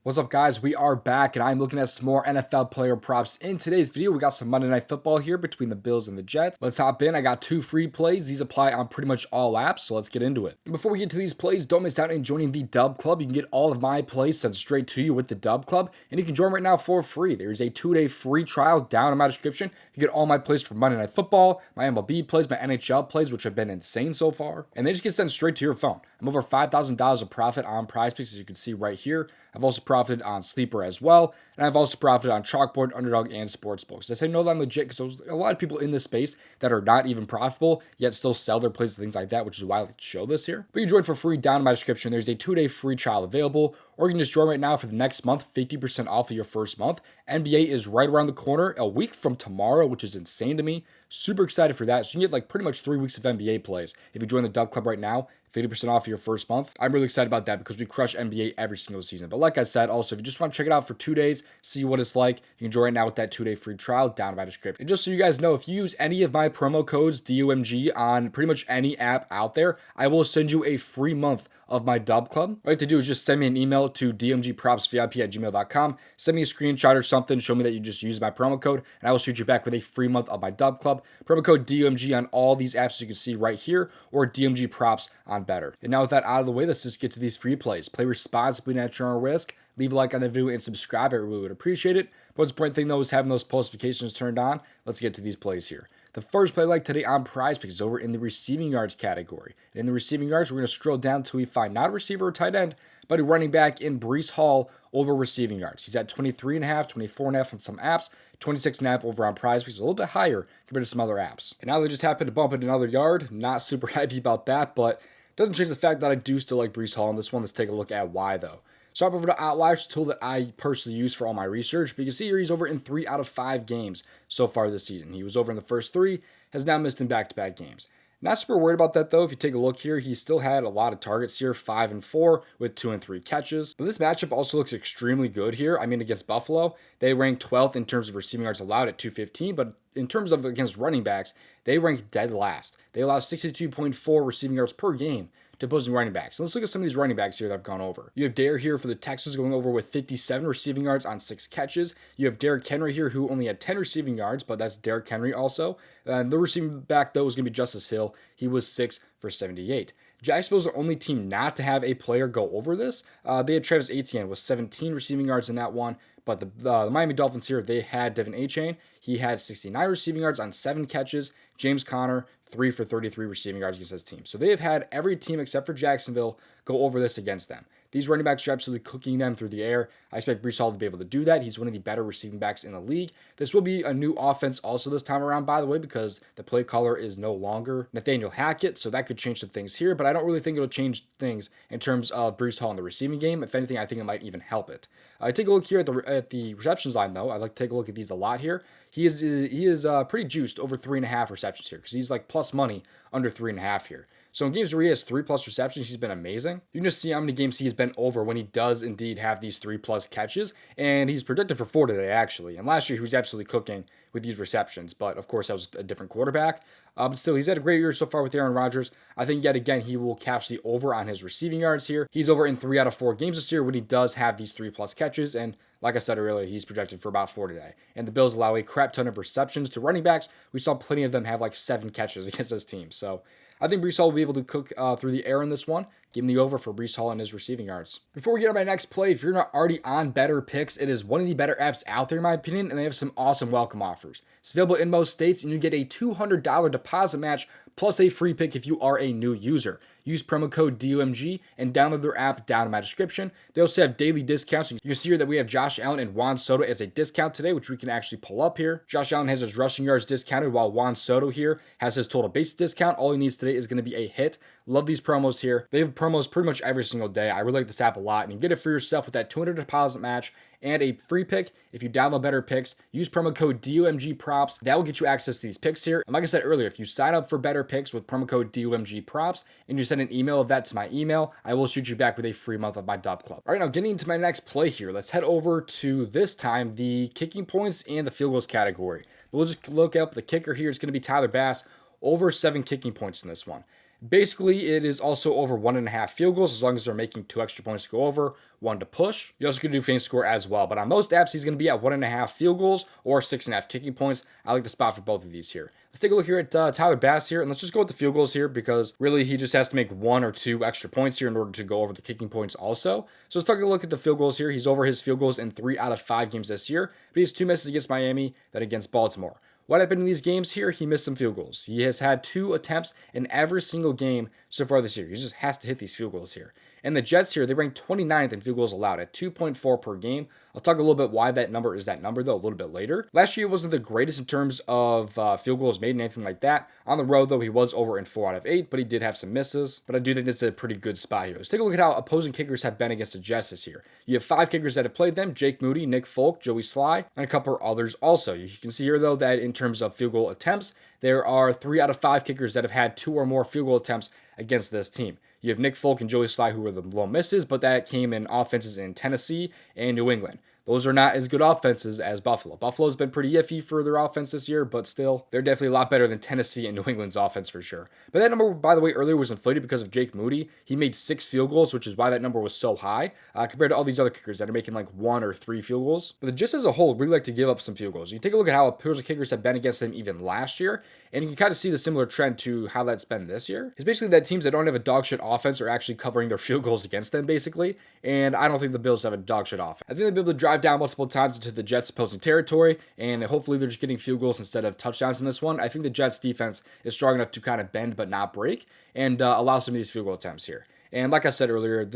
What's up, guys? We are back, and I'm looking at some more NFL player props. In today's video, we got some Monday Night Football here between the Bills and the Jets. Let's hop in. I got 2 free plays. These apply on pretty much all apps, so let's get into it. Before we get to these plays, don't miss out on joining the DubClub. You can get all of my plays sent straight to you with the DubClub, and you can join right now for free. There's a 2-day free trial down in my description. You get all my plays for Monday Night Football, my MLB plays, my NHL plays, which have been insane so far, and they just get sent straight to your phone. I'm over $5,000 of profit on PrizePicks, as you can see right here. I've also profited on Sleeper as well, and I've also profited on Chalkboard, Underdog, and Sportsbooks. I say no that I'm legit because there's a lot of people in this space that are not even profitable, yet still sell their plays and things like that, which is why I like to show this here. But you join for free down in my description. There's a 2-day free trial available, or you can just join right now for the next month, 50% off of your first month. NBA is right around the corner, a week from tomorrow, which is insane to me. Super excited for that. So you can get like pretty much 3 weeks of NBA plays if you join the DubClub right now. 50% off of your first month. I'm really excited about that because we crush NBA every single season. But like I said, also, if you just want to check it out for 2 days, see what it's like, you can join right now with that 2-day free trial down in my description. And just so you guys know, if you use any of my promo codes, DOMG, on pretty much any app out there, I will send you a free month of my DubClub. All you have to do is just send me an email to domgpropsvip@gmail.com. Send me a screenshot or something. Show me that you just used my promo code, and I will shoot you back with a free month of my DubClub. Promo code DOMG on all these apps, as you can see right here, or DMG Props on Betr. And now with that out of the way, let's just get to these free plays. Play responsibly at your own risk. Leave a like on the video and subscribe. I really would appreciate it. Most important thing, though, is having those post notifications turned on. Let's get to these plays here. The first play I like today on PrizePicks is over in the receiving yards category. In the receiving yards, we're going to scroll down until we find not a receiver or tight end, but a running back in Breece Hall over receiving yards. He's at 23.5, 24.5 on some apps, 26.5 over on PrizePicks, a little bit higher compared to some other apps. And now they just happened to bump it another yard. Not super happy about that, but doesn't change the fact that I do still like Breece Hall in this one. Let's take a look at why, though. So I'm over to Outlier, a tool that I personally use for all my research. But you can see here he's over in 3 out of 5 games so far this season. He was over in the first 3, has now missed in back-to-back games. Not super worried about that, though. If you take a look here, he still had a lot of targets here, 5 and 4 with 2 and 3 catches. But this matchup also looks extremely good here. I mean, against Buffalo, they ranked 12th in terms of receiving yards allowed at 215, but in terms of against running backs, they ranked dead last. They allow 62.4 receiving yards per game to opposing running backs. So let's look at some of these running backs here that I've gone over. You have Dare here for the Texans going over with 57 receiving yards on 6 catches. You have Derrick Henry here who only had 10 receiving yards, but that's Derrick Henry also. And the receiving back, though, is going to be Justice Hill. He was 6 for 78. Jacksonville's the only team not to have a player go over this. They had Travis Etienne with 17 receiving yards in that one. But the Miami Dolphins here, they had Devin Achane. He had 69 receiving yards on 7 catches. James Conner, 3 for 33 receiving yards against his team. So they have had every team except for Jacksonville go over this against them. These running backs are absolutely cooking them through the air. I expect Breece Hall to be able to do that. He's one of the better receiving backs in the league. This will be a new offense also this time around, by the way, because the play caller is no longer Nathaniel Hackett, so that could change some things here, but I don't really think it'll change things in terms of Breece Hall in the receiving game. If anything, I think it might even help it. Take a look here at the receptions line, though. I like to take a look at these a lot here. He is pretty juiced over 3.5 receptions here because he's like plus money under 3.5 here. So in games where he has 3+ receptions, he's been amazing. You can just see how many games he's been over when he does indeed have these 3+ catches. And he's predicted for 4 today, actually. And last year, he was absolutely cooking with these receptions. But, of course, that was a different quarterback. But still, he's had a great year so far with Aaron Rodgers. I think, yet again, he will cash the over on his receiving yards here. He's over in 3 out of 4 games this year when he does have these 3+ catches. And like I said earlier, he's projected for about 4 today. And the Bills allow a crap ton of receptions to running backs. We saw plenty of them have like 7 catches against this team. So I think Breece Hall will be able to cook through the air in this one. Give him the over for Breece Hall and his receiving yards. Before we get on my next play, if you're not already on Betr Picks, it is one of the better apps out there in my opinion, and they have some awesome welcome offers. It's available in most states, and you get a $200 deposit match plus a free pick if you are a new user. Use promo code DOMG and download their app down in my description. They also have daily discounts. You can see here that we have Josh Allen and Juan Soto as a discount today, which we can actually pull up here. Josh Allen has his rushing yards discounted, while Juan Soto here has his total base discount. All he needs today is going to be a hit. Love these promos here. They have promos pretty much every single day. I really like this app a lot, and you get it for yourself with that $200 deposit match and a free pick if you download Betr Picks. Use promo code DOMG Props. That will get you access to these picks here. And like I said earlier, if you sign up for Betr Picks with promo code DOMG Props and you send an email of that to my email, I will shoot you back with a free month of my DubClub. All right, now getting into my next play here, let's head over to this time the kicking points and the field goals category. We'll just look up the kicker here. It's going to be Tyler Bass, over 7 kicking points in this one. Basically, it is also over 1.5 field goals as long as they're making 2 extra points to go over, 1 to push. You also could do fantasy score as well, but on most apps, he's going to be at 1.5 field goals or 6.5 kicking points. I like the spot for both of these here. Let's take a look here at Tyler Bass here, and let's just go with the field goals here because really he just has to make 1 or 2 extra points here in order to go over the kicking points also. So let's take a look at the field goals here. He's over his field goals in 3 out of 5 games this year, but he has 2 misses against Miami, then against Baltimore. What happened in these games here? He missed some field goals. He has had 2 attempts in every single game so far this year. He just has to hit these field goals here. And the Jets here, they rank 29th in field goals allowed at 2.4 per game. I'll talk a little bit why that number is that number, though, a little bit later. Last year wasn't the greatest in terms of field goals made and anything like that. On the road, though, he was over in 4 out of 8, but he did have some misses. But I do think this is a pretty good spot here. Let's take a look at how opposing kickers have been against the Jets this year. You have 5 kickers that have played them: Jake Moody, Nick Folk, Joey Sly, and a couple others also. You can see here, though, that in terms of field goal attempts, there are 3 out of 5 kickers that have had 2 or more field goal attempts against this team. You have Nick Folk and Joey Sly, who were the low misses, but that came in offenses in Tennessee and New England. Those are not as good offenses as Buffalo. Buffalo's been pretty iffy for their offense this year, but still, they're definitely a lot better than Tennessee and New England's offense for sure. But that number, by the way, earlier was inflated because of Jake Moody. He made 6 field goals, which is why that number was so high compared to all these other kickers that are making like 1 or 3 field goals. But the Jets as a whole really like to give up some field goals. You take a look at how opposing kickers have been against them even last year, and you can kind of see the similar trend to how that's been this year. It's basically that teams that don't have a dog shit offense are actually covering their field goals against them, basically. And I don't think the Bills have a dog shit offense. I think they'll be able to drive down multiple times into the Jets' opposing territory, and hopefully they're just getting field goals instead of touchdowns in this one. I think the Jets' defense is strong enough to kind of bend but not break and allow some of these field goal attempts here. And like I said earlier,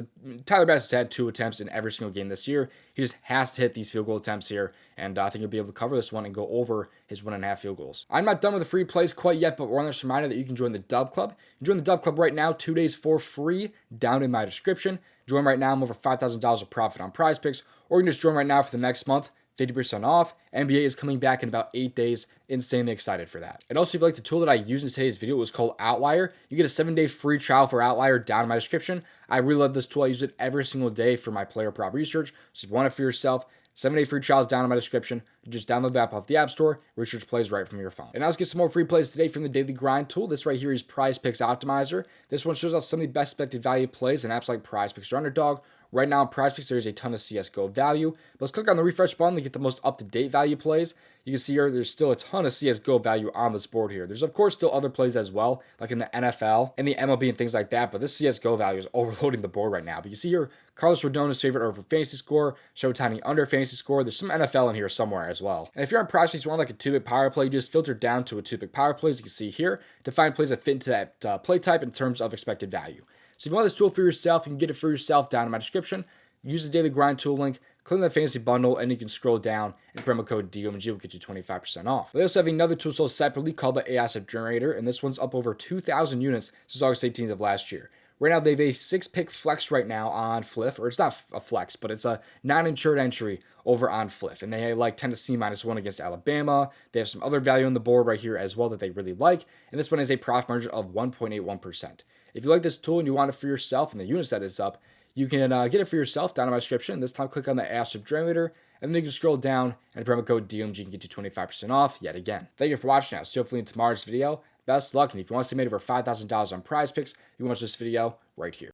Tyler Bass has had 2 attempts in every single game this year. He just has to hit these field goal attempts here, and I think he'll be able to cover this one and go over his 1.5 field goals. I'm not done with the free plays quite yet, but one last reminder that you can join the DubClub. You join the DubClub right now, 2 days for free, down in my description. Join right now, I'm over $5,000 of profit on PrizePicks, or you can just join right now for the next month. 50% off. NBA is coming back in about 8 days. Insanely excited for that. And also, if you like the tool that I used in today's video, it was called Outlier. You get a 7-day free trial for Outlier down in my description. I really love this tool. I use it every single day for my player prop research. So if you want it for yourself, 7-day free trials down in my description. Just download the app off the App Store. Research plays right from your phone. And now let's get some more free plays today from the Daily Grind tool. This right here is PrizePicks Optimizer. This one shows us some of the best expected value plays in apps like PrizePicks or Underdog. Right now in PrizePicks, there is a ton of CSGO value. But let's click on the refresh button to get the most up-to-date value plays. You can see here there's still a ton of CSGO value on this board here. There's, of course, still other plays as well, like in the NFL and the MLB and things like that. But this CSGO value is overloading the board right now. But you see here, Carlos Rodon's favorite over fantasy score, Showtime under fantasy score. There's some NFL in here somewhere as well. And if you're on PrizePicks, you want like a 2-bit power play, just filter down to a 2-bit power play, as you can see here, to find plays that fit into that play type in terms of expected value. So if you want this tool for yourself, you can get it for yourself down in my description. Use the Daily Grind tool link, click on the fantasy bundle, and you can scroll down, and promo code DOMG will get you 25% off. We also have another tool sold separately called the ASF Generator, and this one's up over 2,000 units since August 18th of last year. Right now, they have a 6-pick flex right now on Fliff, or it's not a flex, but it's a non-insured entry over on Fliff. And they like Tennessee -1 against Alabama. They have some other value on the board right here as well that they really like. And this one has a profit margin of 1.81%. If you like this tool and you want it for yourself and the units that it's up, you can get it for yourself down in my description. This time, click on the ASF Generator, and then you can scroll down, and promo code DOMG can get you 25% off yet again. Thank you for watching. I'll see you hopefully in tomorrow's video. Best luck, and if you want to see made over $5,000 on PrizePicks, you can watch this video right here.